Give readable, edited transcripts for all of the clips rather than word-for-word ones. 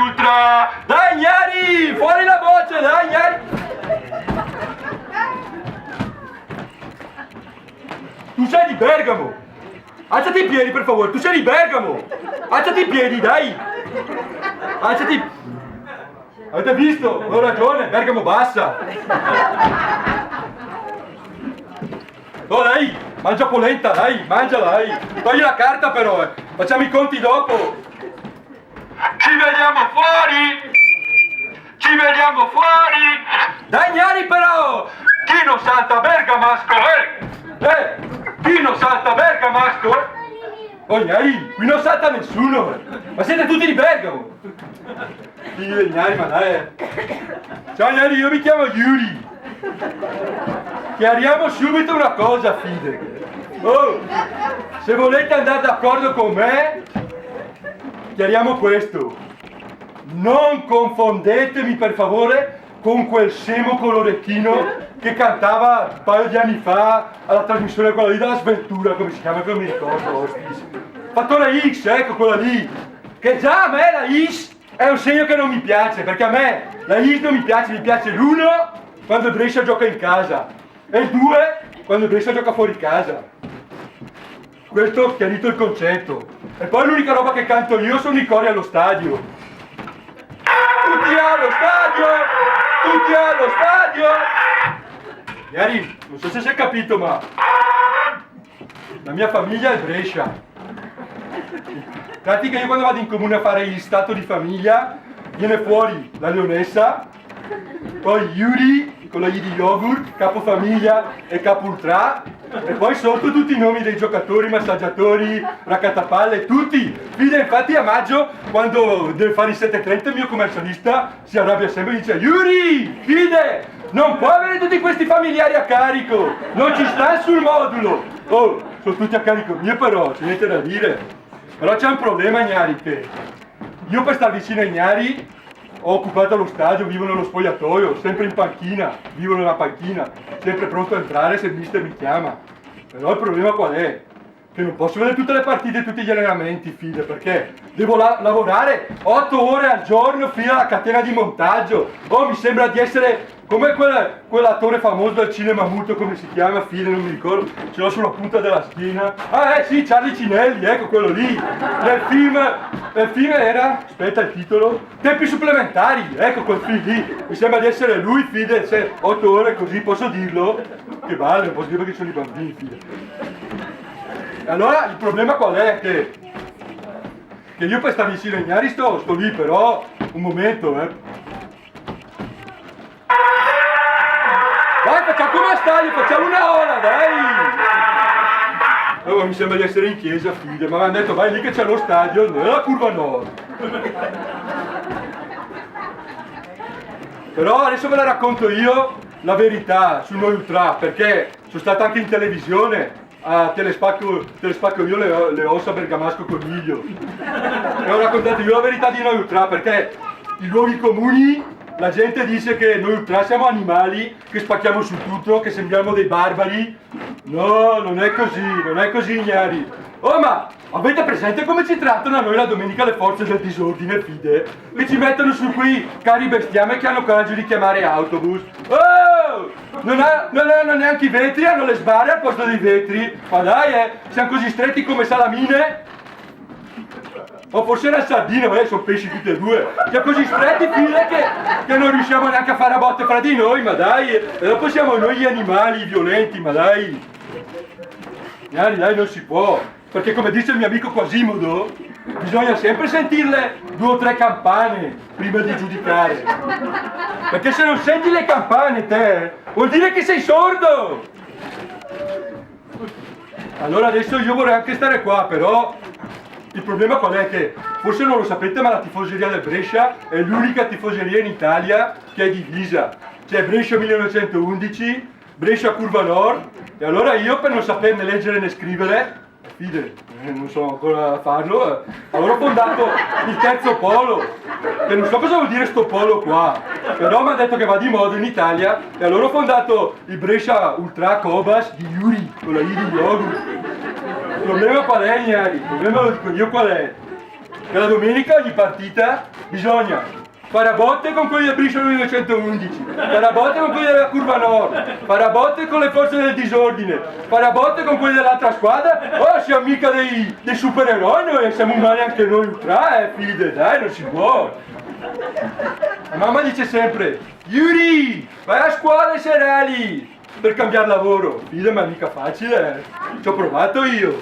ultra! Dai Gnari, fuori la voce, dai Gnari! Tu sei di Bergamo! Alzati i piedi per favore, tu sei di Bergamo! Alzati i piedi, dai! Alzati! Avete visto? Ho ragione, Bergamo bassa! Oh dai, mangia polenta, dai, mangiala, dai! Togli la carta però, facciamo i conti dopo! Ci vediamo fuori! Ci vediamo fuori! Dai Gnari però! Chi non salta Bergamasco, Chi non salta Bergamasco, Oh Gnari, qui non salta nessuno! Ma siete tutti di Bergamo! Figlio di Gnari, ma dai! Ciao Gnari, io mi chiamo Yuri! Chiariamo subito una cosa, fide! Oh! Se volete andare d'accordo con me, chiariamo questo! Non confondetemi per favore con quel scemo con l'orecchino che cantava un paio di anni fa alla trasmissione quella lì della Sventura, come si chiama, che non mi ricordo, Fattore X, ecco quella lì, che già a me la X è un segno che non mi piace, perché a me la X non mi piace l'1 quando il Brescia gioca in casa e il 2 quando il Brescia gioca fuori casa. Questo ho chiarito il concetto. E poi l'unica roba che canto io sono i cori allo stadio. Tutti allo stadio! Tutti allo stadio! Ieri, non so se si è capito, ma la mia famiglia è Brescia. In pratica io quando vado in comune a fare il stato di famiglia, viene fuori la leonessa, poi Yuri con la I di yogurt, capofamiglia e capo ultra, e poi sotto tutti i nomi dei giocatori, massaggiatori, raccattapalle, tutti. Fide, infatti a maggio, quando deve fare i 7.30, il mio commercialista si arrabbia sempre e dice: Yuri, Fide, non può avere tutti questi familiari a carico, non ci sta sul modulo. Oh, sono tutti a carico mio però, c'è niente da dire. Però c'è un problema, Gnari, che io per stare vicino ai Gnari ho occupato lo stadio, vivo nello spogliatoio, sempre in panchina, vivo nella panchina, sempre pronto a entrare se il mister mi chiama. Però il problema qual è? Che non posso vedere tutte le partite e tutti gli allenamenti, Fide, perché devo lavorare 8 ore al giorno fino alla catena di montaggio. Oh, mi sembra di essere come quell'attore famoso del cinema muto, come si chiama, Fide, non mi ricordo, ce l'ho sulla punta della schiena. Ah sì, Charlie Cinelli, ecco quello lì. Nel film era, aspetta il titolo, Tempi supplementari, ecco quel film lì. Mi sembra di essere lui, Fide, se 8 ore così, posso dirlo? Che vale, non posso dire perché sono i bambini, Fide. E allora il problema qual è? Che io per stare vicino ai Gnari sto lì, però un momento, Dai, facciamo come a stadio, facciamo una ola, dai! Oh, mi sembra di essere in chiesa, Fide, ma mi hanno detto vai lì che c'è lo stadio, nella curva nord. Però adesso ve la racconto io la verità su Noi Ultra, perché sono stato anche in televisione. Te le spacco io le ossa bergamasco coniglio. E ho raccontato io la verità di Noi Ultra, perché i luoghi comuni la gente dice che Noi Ultra siamo animali, che spacchiamo su tutto, che sembriamo dei barbari. No, non è così Gnari. Oh, ma avete presente come ci trattano a noi la domenica le forze del disordine, Fide? Che ci mettono su quei cari bestiame che hanno coraggio di chiamare autobus. Oh! Non hanno neanche i vetri, hanno le sbarre al posto dei vetri. Ma dai, siamo così stretti come salamine? O forse era sardine, ma sono pesci tutti e due. Siamo così stretti, Fide, che non riusciamo neanche a fare a botte fra di noi, ma dai. E dopo siamo noi gli animali violenti, ma dai. Dai, non si può. Perché come dice il mio amico Quasimodo, bisogna sempre sentirle 2 o 3 campane prima di giudicare. Perché se non senti le campane te, vuol dire che sei sordo! Allora adesso io vorrei anche stare qua, però il problema qual è? Che forse non lo sapete, ma la tifoseria del Brescia è l'unica tifoseria in Italia che è divisa. C'è Brescia 1911, Brescia Curva Nord, e allora io per non saperne leggere né scrivere, Fide, non so ancora farlo, allora ho fondato il terzo polo, che non so cosa vuol dire sto polo qua, però mi ha detto che va di moda in Italia, e allora ho fondato il Brescia Ultra Cobas di Yuri, con la I di yogurt. Il problema qual è, Gnari? Il problema lo dico io qual è? che la domenica ogni partita bisogna fare a botte con quelli del Brescia 1911, fare a botte con quelli della Curva Nord, fare a botte con le forze del disordine, fare a botte con quelli dell'altra squadra. Oh, siamo mica dei supereroi noi, siamo umani anche noi ultra, fide, dai, non si può. La mamma dice sempre, Yuri, vai a scuola e serali per cambiare lavoro. Fide, ma è mica facile, ci ho provato io.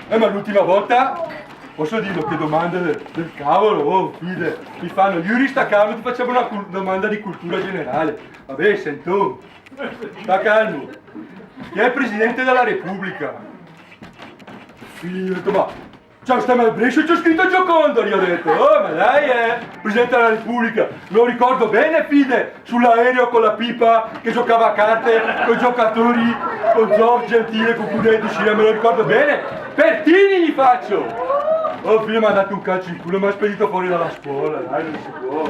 Ma l'ultima volta, posso dirlo, che domande del cavolo, oh, fide, mi fanno, Yuri sta calmo, ti facciamo una domanda di cultura generale. Vabbè, sento, sta calmo. Chi è il Presidente della Repubblica? Fide, ho detto, ma... Ciao, stiamo al Brescia, c'ho scritto Giocondo, gli ho detto, oh ma dai Presidente della Repubblica, me lo ricordo bene fide, sull'aereo con la pipa che giocava a carte, con i giocatori, con Zoff, Gentile, con Cudetti, me lo ricordo bene, Pertini gli faccio! Oh fide mi ha dato un calcio in culo, mi ha spedito fuori dalla scuola, dai non si può.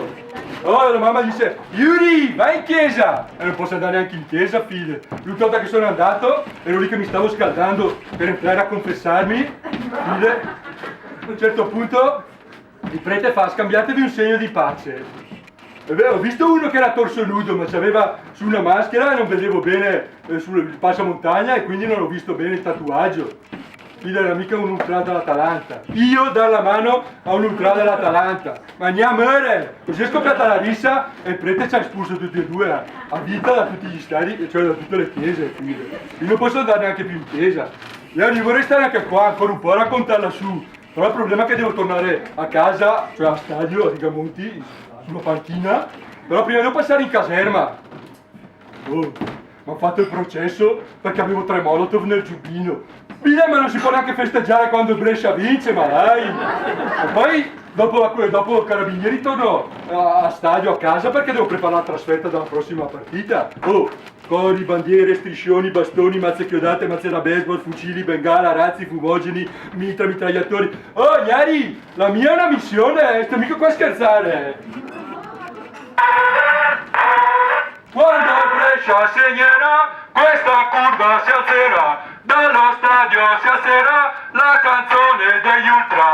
Oh la mamma dice, Yuri, vai in chiesa! E non posso andare neanche in chiesa fide, l'ultima volta che sono andato, ero lì che mi stavo scaldando per entrare a confessarmi, fide. A un certo punto il prete fa scambiatevi un segno di pace. È vero, ho visto uno che era torso nudo ma c'aveva su una maschera e non vedevo bene sul passamontagna e quindi non ho visto bene il tatuaggio. Fide era mica un ultra dell'Atalanta. Io dar la mano a un ultra dell'Atalanta. Ma andiamo così è scoppiata la rissa e il prete ci ha espulso tutti e due a vita da tutti gli stadi, cioè da tutte le chiese. Fide. Io non posso andare neanche più in chiesa. Io vorrei stare anche qua ancora un po' a raccontarla su. Però il problema è che devo tornare a casa, cioè a stadio, a Rigamonti, sulla panchina, però prima devo passare in caserma. Oh, mi hanno fatto il processo perché avevo 3 molotov nel giubbino. Fide, ma non si può neanche festeggiare quando il Brescia vince, ma dai! E poi, dopo Carabinieri torno a stadio, a casa, perché devo preparare la trasferta della prossima partita. Oh, cori, bandiere, striscioni, bastoni, mazze chiodate, mazze da baseball, fucili, bengala, razzi, fumogeni, mitra, mitragliatori. Oh, Iari, la mia è una missione, sto mica qua a scherzare. Quando Brescia segnerà, questa curva si alzerà, dallo stadio si alzerà la canzone degli ultra.